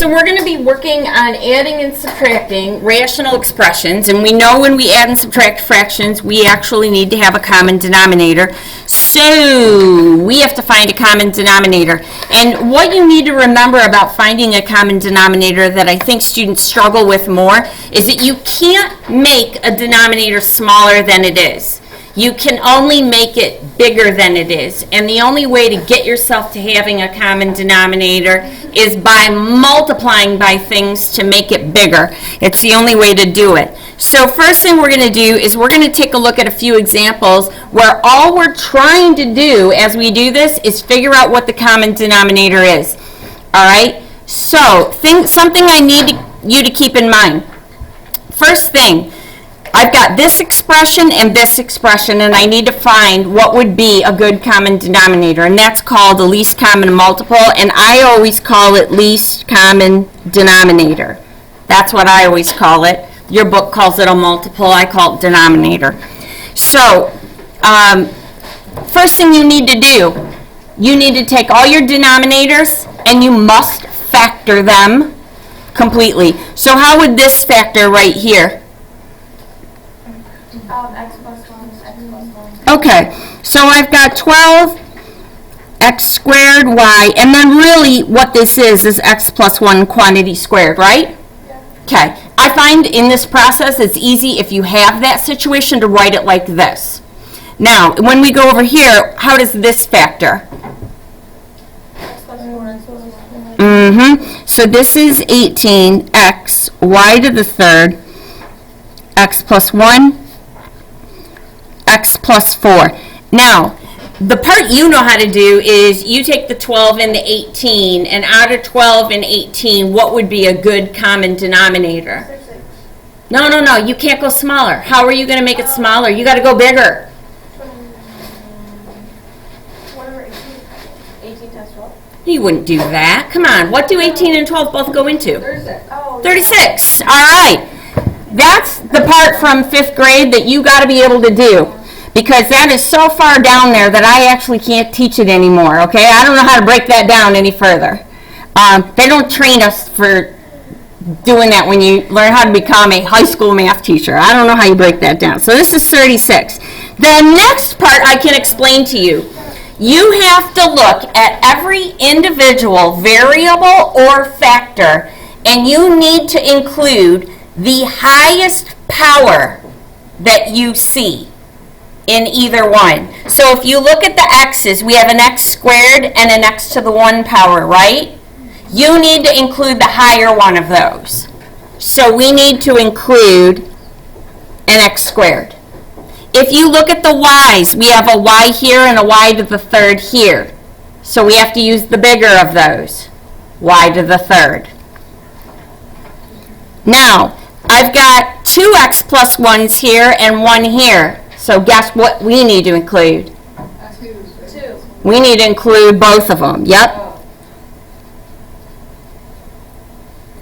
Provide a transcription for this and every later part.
So we're going to be working on adding and subtracting rational expressions, and we know when we add and subtract fractions, we actually need to have a common denominator. So we have to find a common denominator. And what you need to remember about finding a common denominator that I think students struggle with more is that you can't make a denominator smaller than it is. You can only make it bigger than it is. And the only way to get yourself to having a common denominator is by multiplying by things to make it bigger. It's the only way to do it. So first thing we're going to do is we're going to take a look at a few examples where all we're trying to do as we do this is figure out what the common denominator is. All right? So something I need you to keep in mind. First thing, I've got this expression and this expression, and I need to find what would be a good common denominator, and that's called the least common multiple, and I always call it least common denominator. That's what I always call it. Your book calls it a multiple. I call it denominator. So, first thing you need to do, you need to take all your denominators, and you must factor them completely. So how would this factor right here? X plus 1 is X plus 1. Okay, so I've got 12 x squared y, and then really what this is x plus 1 quantity squared, right? Yeah. Okay, I find in this process it's easy if you have that situation to write it like this. Now, when we go over here, how does this factor? X plus 4, X plus 1. So this is 18x y to the third, x plus 1, x plus 4. Now, the part you know how to do is you take the 12 and the 18, and out of 12 and 18, what would be a good common denominator? 6. No, you can't go smaller. How are you going to make it smaller? You got to go bigger. Whatever, 18 times 12? You wouldn't do that. Come on, what do 18 and 12 both go into? 36. Oh, 36. All right. That's the part from 5th grade that you got to be able to do, because that is so far down there that I actually can't teach it anymore, okay? I don't know how to break that down any further. They don't train us for doing that when you learn how to become a high school math teacher. I don't know how you break that down. So this is 36. The next part I can explain to you. You have to look at every individual variable or factor, and you need to include the highest power that you see in either one. So if you look at the x's, we have an x squared and an x to the 1 power, right? You need to include the higher one of those. So we need to include an x squared. If you look at the y's, we have a y here and a y to the third here. So we have to use the bigger of those, y to the third. Now, I've got 2x plus 1's here and 1 here. So guess what we need to include? 2. We need to include both of them. Yep.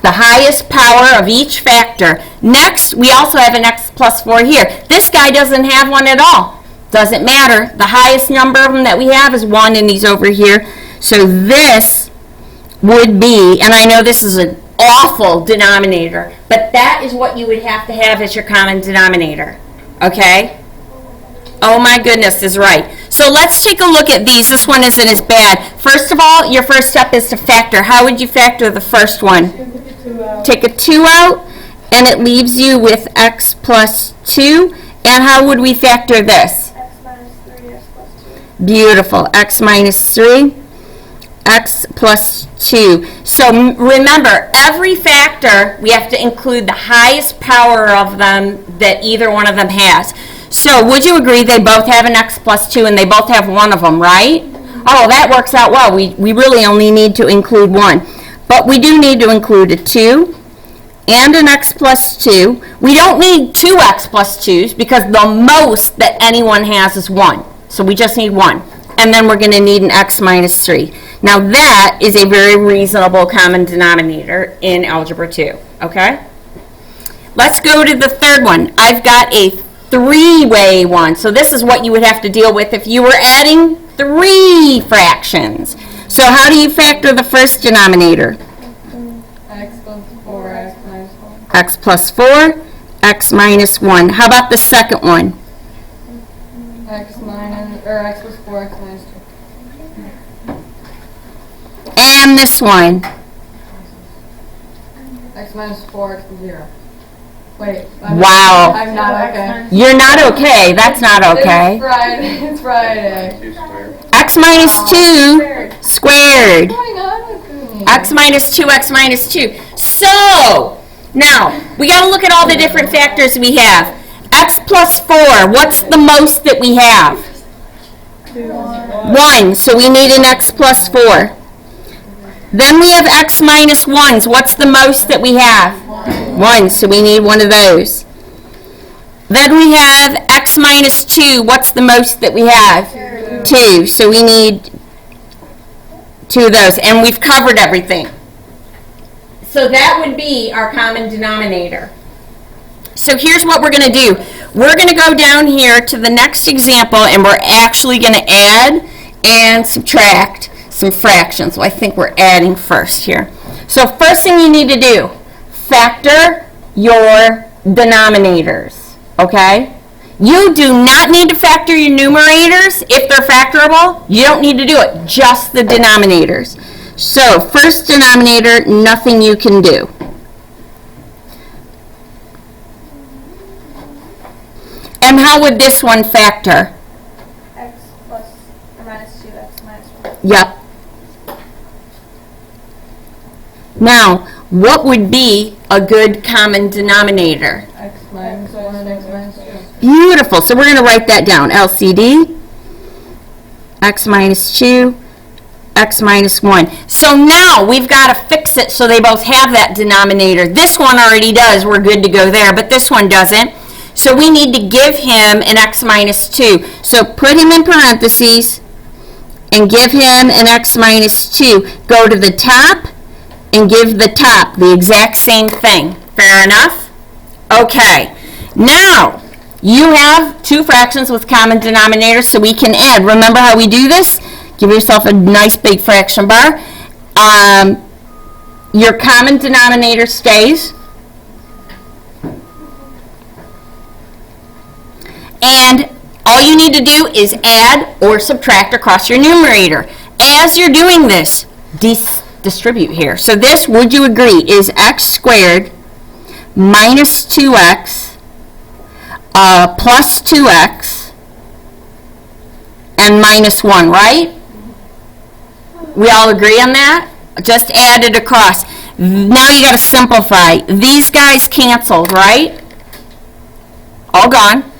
The highest power of each factor. Next, we also have an x plus 4 here. This guy doesn't have one at all. Doesn't matter. The highest number of them that we have is 1, and he's over here. So this would be, and I know this is an awful denominator, but that is what you would have to have as your common denominator. Okay? Oh my goodness is right. So let's take a look at these. This one isn't as bad. First of all, your first step is to factor. How would you factor the first one? Take a 2 out, and it leaves you with x plus 2. And how would we factor this? X minus 3, X plus 2. Beautiful. X minus 3, x plus 2. So remember, every factor, we have to include the highest power of them that either one of them has. So would you agree they both have an x plus 2 and they both have one of them, right? Oh, that works out well. We really only need to include one. But we do need to include a 2 and an x plus 2. We don't need 2 x plus 2's because the most that anyone has is 1. So we just need 1. And then we're going to need an x minus 3. Now that is a very reasonable common denominator in Algebra 2. Okay? Let's go to the third one. I've got a 3-way one. So this is what you would have to deal with if you were adding 3 fractions. So how do you factor the first denominator? X plus 4, X minus 1. X plus 4, X minus 1. How about the second one? X plus 4, X minus 2. And this one. X minus 4, X plus 0. Wait. Wow. I'm not okay. You're not okay. That's not okay. It's Friday. X minus 2 squared. What's going on with me? X minus 2, X minus 2. So, now, we got to look at all the different factors we have. X plus 4, what's the most that we have? 1, so we need an X plus 4. Then we have X minus 1s. What's the most that we have? 1, so we need one of those. Then we have X minus 2. What's the most that we have? 2, so we need 2 of those. And we've covered everything. So that would be our common denominator. So here's what we're going to do. We're going to go down here to the next example, and we're actually going to add and subtract some fractions. Well, I think we're adding first here. So first thing you need to do, factor your denominators, okay? You do not need to factor your numerators. If they're factorable, you don't need to do it, just the denominators. So first denominator, nothing you can do. And how would this one factor? X plus or minus 2, X minus 1. Yep. Now, what would be a good common denominator? X minus 1, X minus 2. Beautiful. So we're going to write that down. LCD, X minus 2, X minus 1. So now we've got to fix it so they both have that denominator. This one already does. We're good to go there, but this one doesn't. So we need to give him an X minus 2. So put him in parentheses and give him an X minus 2. Go to the top and give the top the exact same thing. Fair enough? Okay. Now, you have two fractions with common denominators, so we can add. Remember how we do this? Give yourself a nice big fraction bar. Your common denominator stays. And all you need to do is add or subtract across your numerator. As you're doing this, distribute here. So this, would you agree, is x squared minus 2x plus 2x and minus 1, right? We all agree on that? Just add it across. Now you got to simplify. These guys canceled, right? All gone.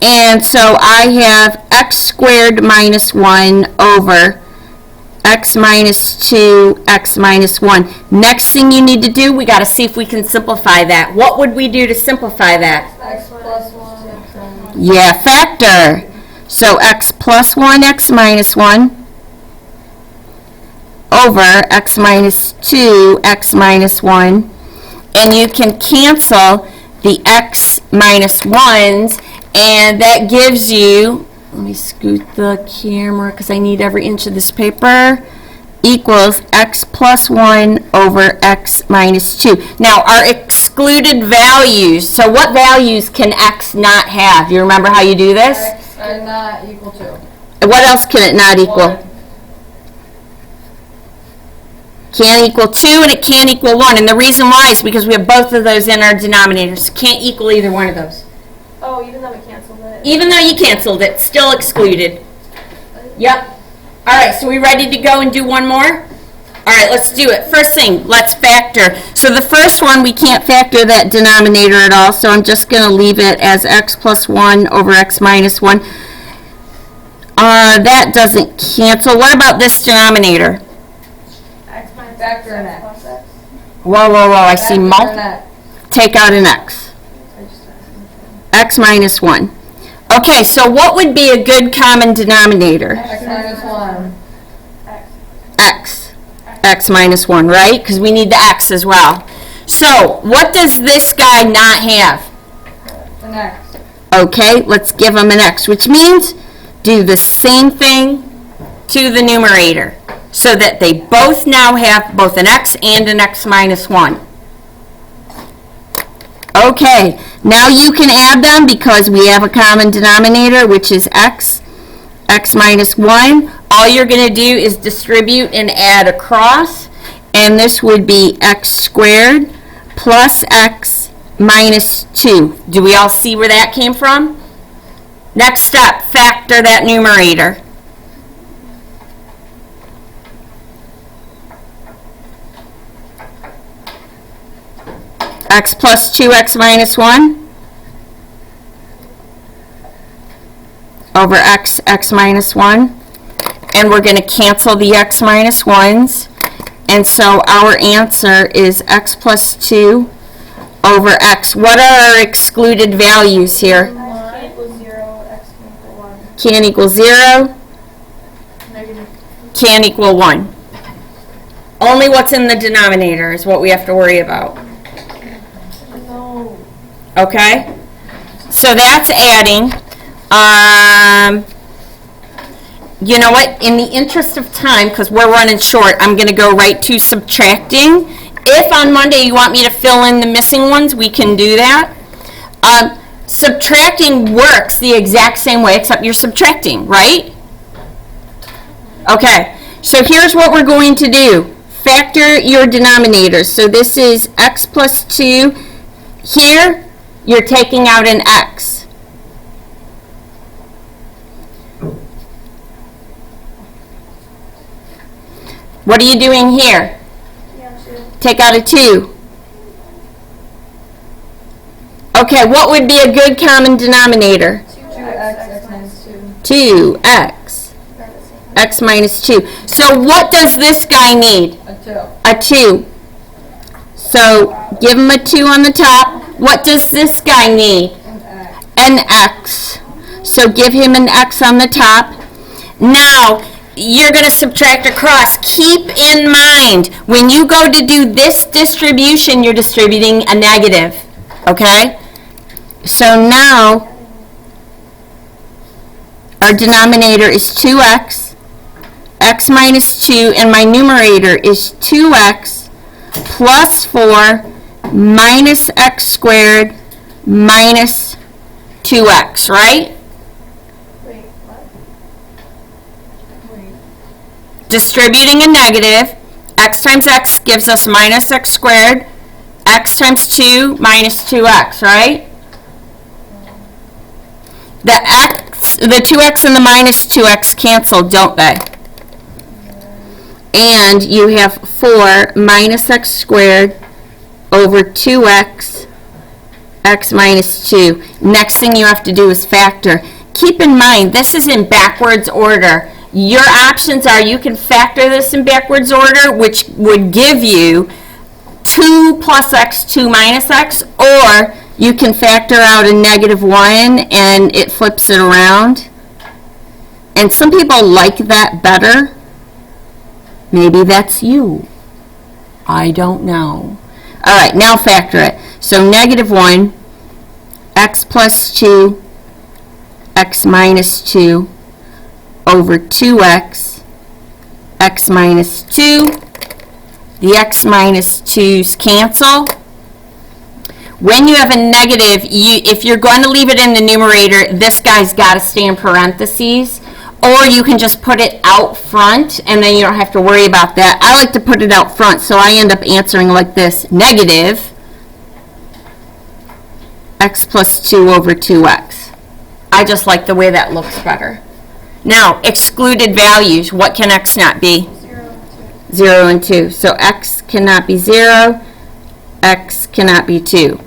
And so I have x squared minus 1 over x minus 2, x minus 1. Next thing you need to do, we got to see if we can simplify that. What would we do to simplify that? X plus 1, X minus 1. Yeah, factor. So x plus 1, x minus 1 over x minus 2, x minus 1. And you can cancel the x minus 1s, and that gives you, let me scoot the camera because I need every inch of this paper, equals x plus 1 over x minus 2. Now, our excluded values, so what values can x not have? You remember how you do this? X not equal to. What else can it not equal? 1. Can't equal 2 and it can't equal 1. And the reason why is because we have both of those in our denominators. Can't equal either one of those. Oh, even though we canceled it. Even though you canceled it, still excluded. Yep. All right, so we ready to go and do one more? All right, let's do it. First thing, let's factor. So the first one, we can't factor that denominator at all, so I'm just going to leave it as x plus 1 over x minus 1. That doesn't cancel. What about this denominator? X minus factor an X. Plus X. Whoa, whoa, whoa, I see Factor an X. Take out an x. I just X minus 1. Okay, so what would be a good common denominator? X minus 1. X. X minus 1, right? Because we need the x as well. So, what does this guy not have? An X. Okay, let's give him an x, which means do the same thing to the numerator. so that they both now have both an x and an x minus 1. Okay, now you can add them because we have a common denominator, which is x minus 1. All you're going to do is distribute and add across, and this would be x squared plus x minus 2. Do we all see where that came from? Next step, factor that numerator. X plus 2x minus 1 over x minus 1. And we're going to cancel the x minus 1s. And so our answer is x plus 2 over x. What are our excluded values here? X equals 0, x can equal 1. Can't equal 0, Negative. can't equal 1. Only what's in the denominator is what we have to worry about. No. Okay? So that's adding. You know what? In the interest of time, because we're running short, I'm going to go right to subtracting. If on Monday you want me to fill in the missing ones, we can do that. Subtracting works the exact same way, except you're subtracting, right? Okay. So here's what we're going to do. Factor your denominators. So this is x plus 2. Here, you're taking out an x. What are you doing here? Yeah, 2. Take out a 2. Okay, what would be a good common denominator? 2x minus 2. 2x. X minus 2. So what does this guy need? A 2. So give him a 2 on the top. What does this guy need? An x. So give him an x on the top. Now, you're going to subtract across. Keep in mind, when you go to do this distribution, you're distributing a negative. Okay? So now, our denominator is 2x, x minus 2, and my numerator is 2x plus 4 minus x squared minus 2x, right? Wait, what? Wait. Distributing a negative, x times x gives us minus x squared, x times 2 minus 2x, right? The 2x and the minus 2x cancel, don't they? And you have 4 minus x squared over 2x, x minus 2. Next thing you have to do is factor. Keep in mind, this is in backwards order. Your options are you can factor this in backwards order, which would give you 2 plus x, 2 minus x, or you can factor out a negative 1 and it flips it around. And some people like that better. Maybe that's you. I don't know. All right, now factor it. So negative 1, x plus 2, x minus 2, over 2x, x minus 2. The x minus 2's cancel. When you have a negative, if you're going to leave it in the numerator, this guy's got to stay in parentheses. Or you can just put it out front, and then you don't have to worry about that. I like to put it out front, so I end up answering like this. Negative x plus 2 over 2x. I just like the way that looks better. Now, excluded values. What can x not be? 0 and 2. So x cannot be 0. X cannot be 2.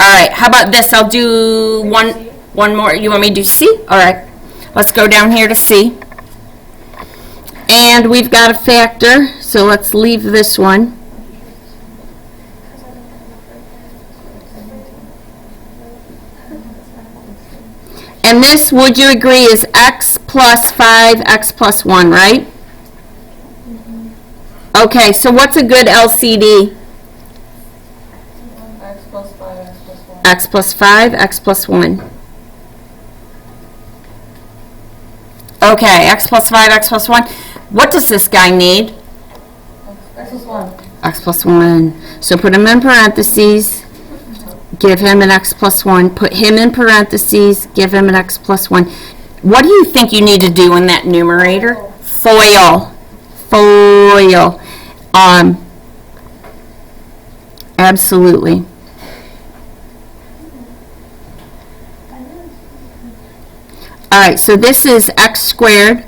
All right, how about this? I'll do one more. You want me to do C? All right. Let's go down here to C. And we've got a factor, so let's leave this one. And this, would you agree, is x plus 5, x plus 1, right? Okay, so what's a good LCD? X plus 5, x plus 1. X plus 5, x plus 1. Okay, x plus 5, x plus 1. What does this guy need? X plus 1. X plus 1. So put him in parentheses, give him an x plus 1. Put him in parentheses, give him an x plus 1. What do you think you need to do in that numerator? FOIL. FOIL. Absolutely. All right, so this is x squared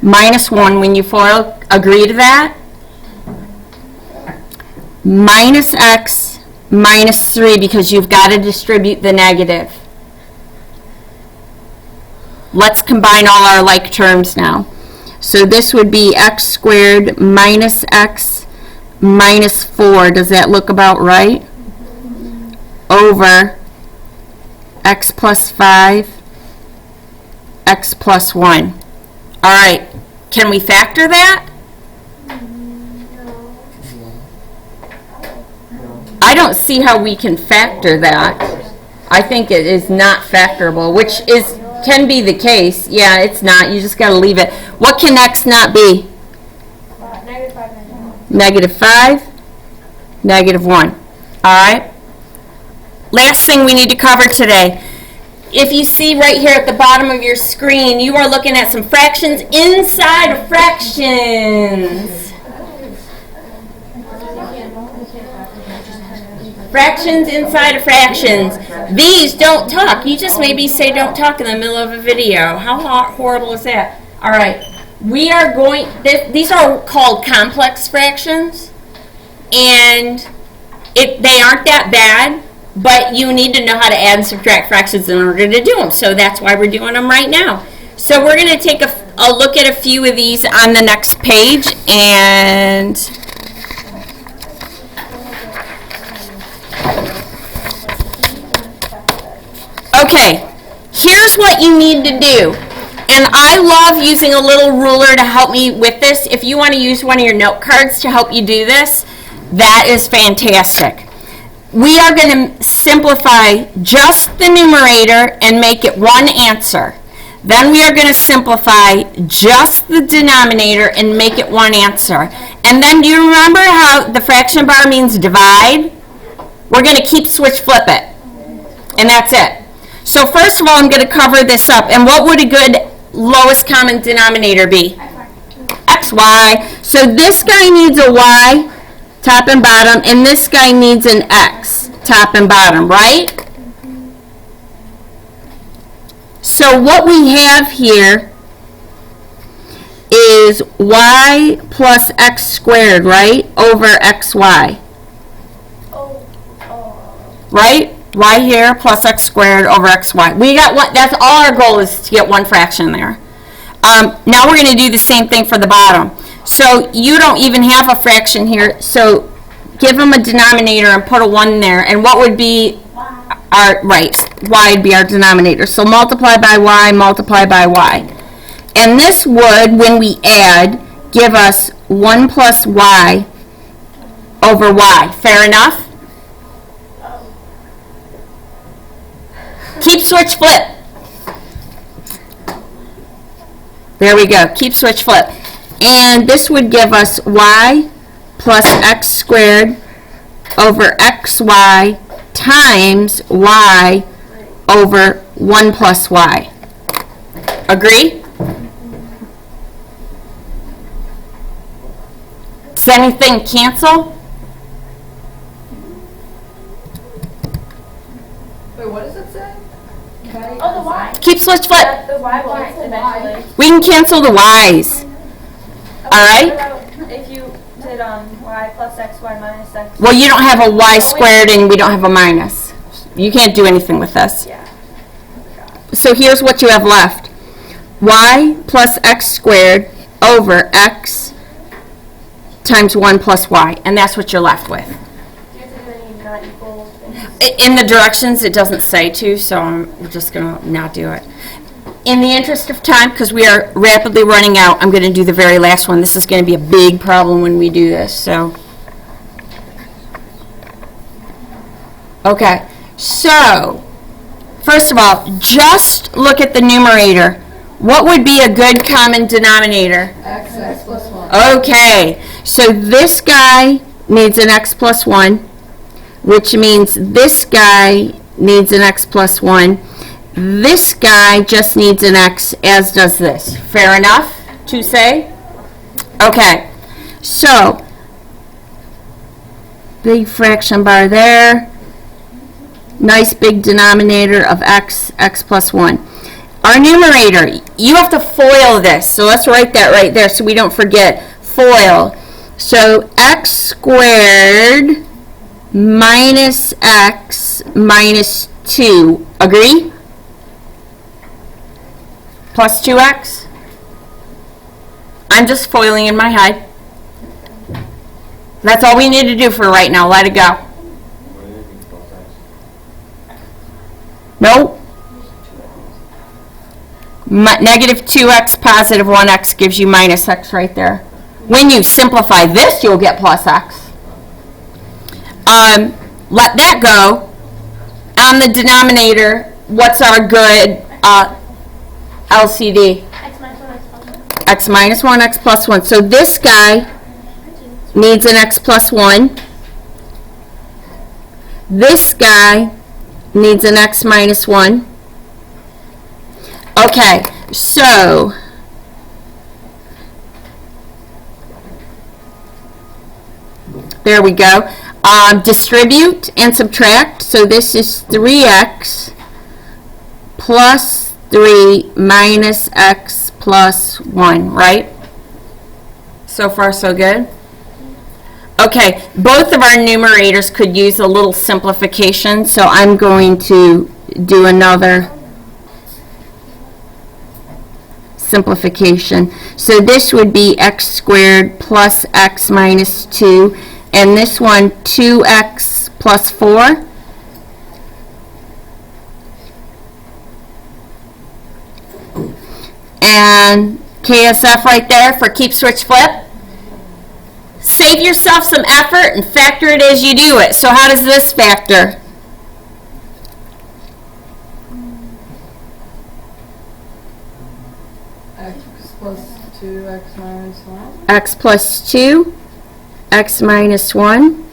minus 1 when you FOIL. Agree to that? Minus x minus 3 because you've got to distribute the negative. Let's combine all our like terms now. So this would be x squared minus x minus 4. Does that look about right? Over x plus 5, x plus 1. All right, can we factor that? I don't see how we can factor that. I think it is not factorable, which can be the case. Yeah, it's not. You just got to leave it. What can x not be? Negative 5. Negative 5, negative 1. All right? Last thing we need to cover today. If you see right here at the bottom of your screen, you are looking at some fractions inside of fractions. Fractions inside of fractions. These don't talk. You just maybe say don't talk in the middle of a video. How horrible is that? All right. We are going, these are called complex fractions. And they aren't that bad, but you need to know how to add and subtract fractions in order to do them. So that's why we're doing them right now. So we're going to take a look at a few of these on the next page. And okay, here's what you need to do. And I love using a little ruler to help me with this. If you want to use one of your note cards to help you do this, that is fantastic. We are going to simplify just the numerator and make it one answer. Then we are going to simplify just the denominator and make it one answer. And then do you remember how the fraction bar means divide? We're going to keep switch flip it. And that's it. So first of all, I'm going to cover this up. And what would a good lowest common denominator be? XY. So this guy needs a Y, top and bottom, and this guy needs an X, top and bottom, right? So what we have here is Y plus X squared, right, over XY. Right? Y here plus x squared over xy. We got one. That's all our goal is to get one fraction there. Now we're going to do the same thing for the bottom. So you don't even have a fraction here. So give them a denominator and put a 1 there. And what would be our, right, y would be our denominator. So multiply by y, multiply by y. And this would, when we add, give us 1 plus y over y. Fair enough? Keep switch flip. There we go. Keep switch flip. And this would give us y plus x squared over xy times y over 1 plus y. Agree? Does anything cancel? Wait, what does it say? Oh, the y. Keep switch flip. The y will eventually. We can cancel the y's. Alright? What about if you did y plus xy minus x? Well, you don't have a y squared and we don't have a minus. You can't do anything with this. Yeah. So here's what you have left. Y plus x squared over x times 1 plus y. And that's what you're left with. Do you have to do any not equal things? In the directions, it doesn't say to, so we're just going to not do it. In the interest of time, because we are rapidly running out, I'm going to do the very last one. This is going to be a big problem when we do this. So, okay. So, first of all, just look at the numerator. What would be a good common denominator? X plus 1. Okay, so this guy needs an x plus 1, which means this guy needs an x plus 1. This guy just needs an x, as does this. Fair enough to say? Okay, so big fraction bar there. Nice big denominator of x plus 1. Our numerator, you have to FOIL this, so let's write that right there so we don't forget. FOIL. So x squared minus x minus 2. Agree? Plus 2x? I'm just foiling in my head. That's all we need to do for right now. Let it go. Nope. Negative 2x, positive 1x gives you minus x right there. When you simplify this, you'll get plus x. Let that go. On the denominator, what's our good LCD? X minus 1, X plus 1. X minus 1, x plus 1. So this guy needs an x plus 1. This guy needs an x minus 1. Okay, so there we go. Distribute and subtract. So this is 3x plus 3 minus x plus 1, right? So far, so good? Okay, both of our numerators could use a little simplification, so I'm going to do another simplification. So this would be x squared plus x minus 2, and this one 2x plus 4. And KSF right there for keep, switch, flip. Save yourself some effort and factor it as you do it. So how does this factor? X plus 2, x minus 1. X plus 2, x minus 1.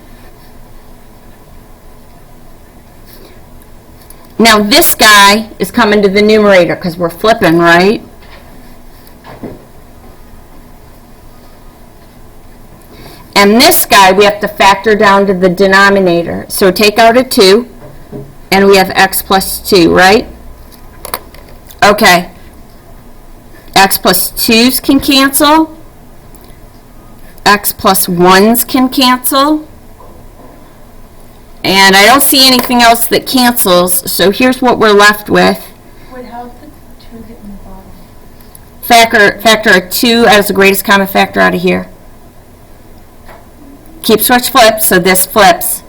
Now this guy is coming to the numerator because we're flipping, right? And this guy we have to factor down to the denominator. So take out a 2, and we have x plus 2, right? Okay. X plus 2's can cancel. X plus 1's can cancel. And I don't see anything else that cancels, so here's what we're left with. Wait, how did 2 get in the bottom? Factor a 2 as the greatest common factor out of here. Keep, switch, flip, so this flips.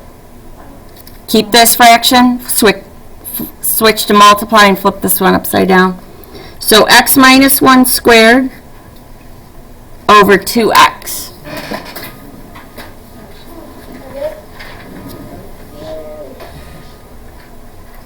Keep this fraction, switch to multiply and flip this one upside down. So x minus 1 squared over 2x.